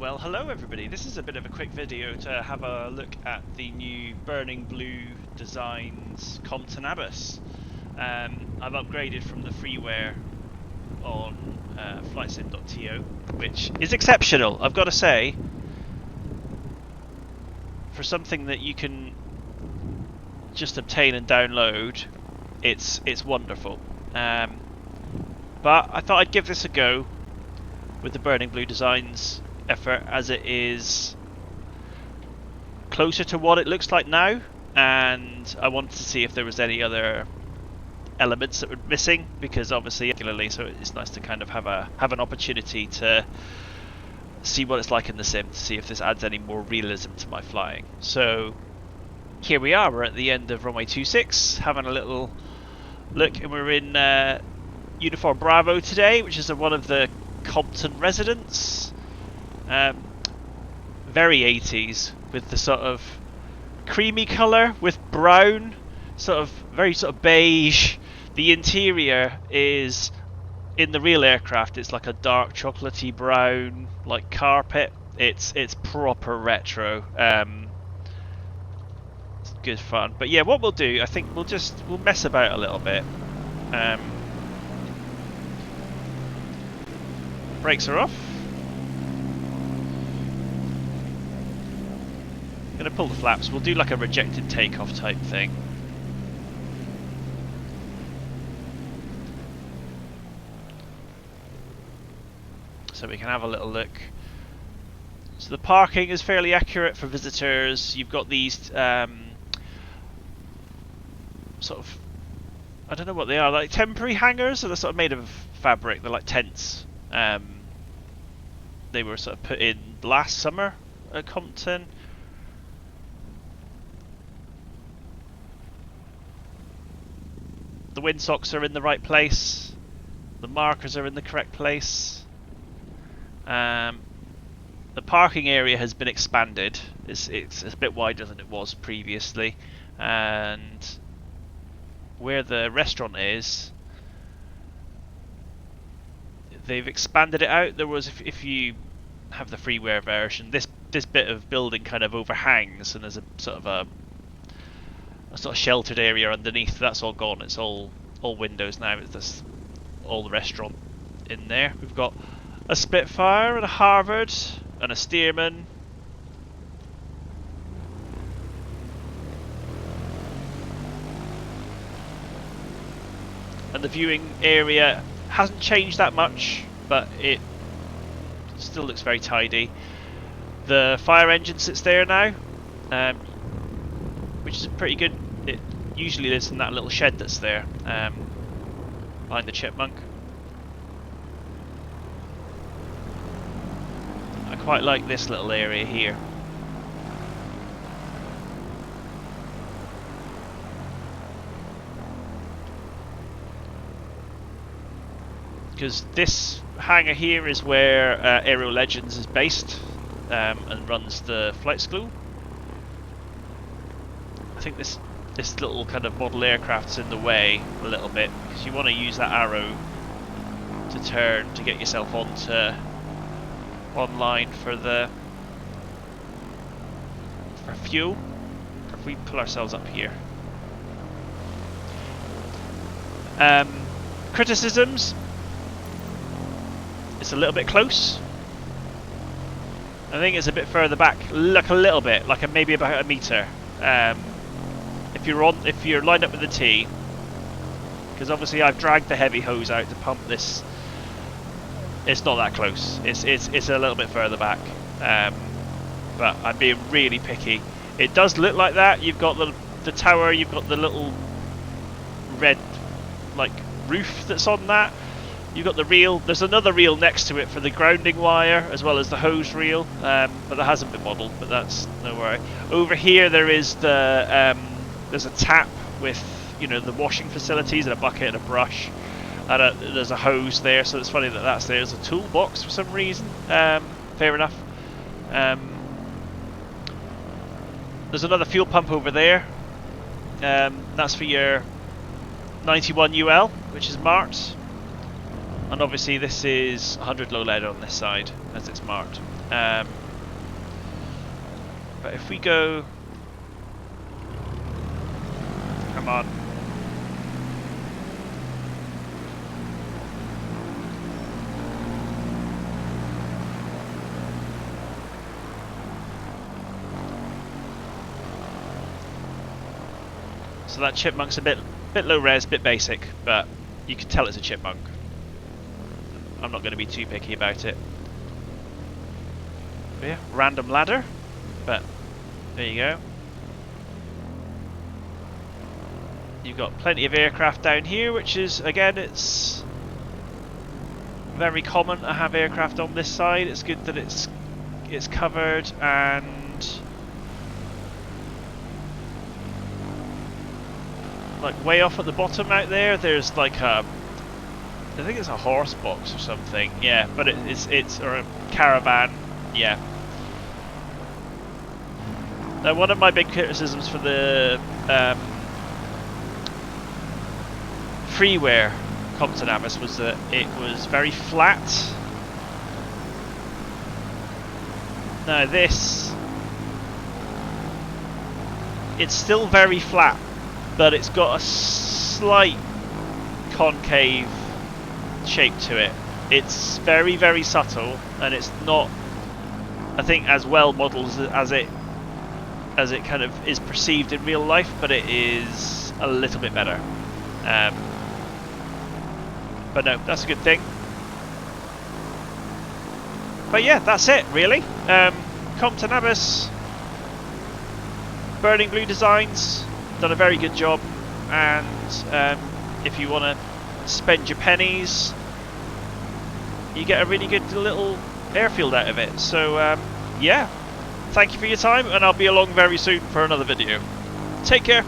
Well, hello everybody. This is a bit of a quick video to have a look at the new Burning Blue Designs Compton Abbas. I've upgraded from the freeware on flightsim.to, which is exceptional, I've got to say. For something that you can just obtain and download, it's wonderful. But I thought I'd give this a go with the Burning Blue Designs effort, as it is closer to what it looks like now, and I wanted to see if there was any other elements that were missing, because obviously so it's nice to kind of have an opportunity to see what it's like in the sim, to see if this adds any more realism to my flying. So here we are, we're at the end of runway 26, having a little look, and we're in Uniform Bravo today, which is one of the Compton residents. Very 80s, with the sort of creamy colour with brown, very beige. The interior is, in the real aircraft, it's like a dark chocolatey brown, like carpet. It's proper retro. It's good fun. But yeah, what we'll do, I think we'll mess about a little bit. Brakes are off. I'm going to pull the flaps. We'll do like a rejected takeoff type thing. So we can have a little look. So the parking is fairly accurate for visitors. You've got these sort of, I don't know what they are, like temporary hangars. So they're sort of made of fabric. They're like tents. They were sort of put in last summer at Compton. The windsocks are in the right place. The markers are in the correct place. The parking area has been expanded. It's a bit wider than it was previously, and where the restaurant is, they've expanded it out. There was, if you have the freeware version, this bit of building kind of overhangs, and there's a sort of sheltered area underneath. That's all gone. It's all windows now. It's just all the restaurant in there. We've got a Spitfire and a Harvard and a Stearman. And the viewing area hasn't changed that much, but it still looks very tidy. The fire engine sits there now, which is pretty good. It usually lives in that little shed that's there, behind the chipmunk. I quite like this little area here. Because this hangar here is where Aerial Legends is based, and runs the flight school. I think this little kind of model aircraft's in the way a little bit, because you want to use that arrow to turn to get yourself online for fuel. If we pull ourselves up here. Criticisms. It's a little bit close. I think it's a bit further back. Look, a little bit, like maybe about a meter. If you're lined up with the T, because obviously I've dragged the heavy hose out to pump this. It's not that close. It's a little bit further back. But I'm being really picky. It does look like that. You've got the tower. You've got the little red like roof that's on that. You've got the reel. There's another reel next to it for the grounding wire, as well as the hose reel, but that hasn't been modelled, but that's no worry. Over here there is there's a tap with, the washing facilities and a bucket and a brush, and there's a hose there, so it's funny that that's there. There's a toolbox for some reason. Fair enough. There's another fuel pump over there. That's for your 91 UL, which is marked. And obviously this is 100 low lead on this side, as it's marked. But if we go, come on. So that chipmunk's a bit low res, bit basic, but you can tell it's a chipmunk. I'm not going to be too picky about it. But yeah, random ladder, but there you go. You've got plenty of aircraft down here, which is, again, it's very common to have aircraft on this side. It's good that it's covered, and like way off at the bottom out there, there's like a, I think it's a horse box or something. Yeah, but it's or a caravan. Yeah. Now, one of my big criticisms for the freeware Compton Abbas was that it was very flat. Now this, it's still very flat, but it's got a slight concave shape to it. It's very, very subtle, and it's not, I think, as well modelled as it kind of is perceived in real life, but it is a little bit better. But no, that's a good thing. But yeah, that's it really. Compton Abbas, Burning Blue Designs, done a very good job, and if you want to spend your pennies, you get a really good little airfield out of it. So yeah, thank you for your time, and I'll be along very soon for another video. Take care.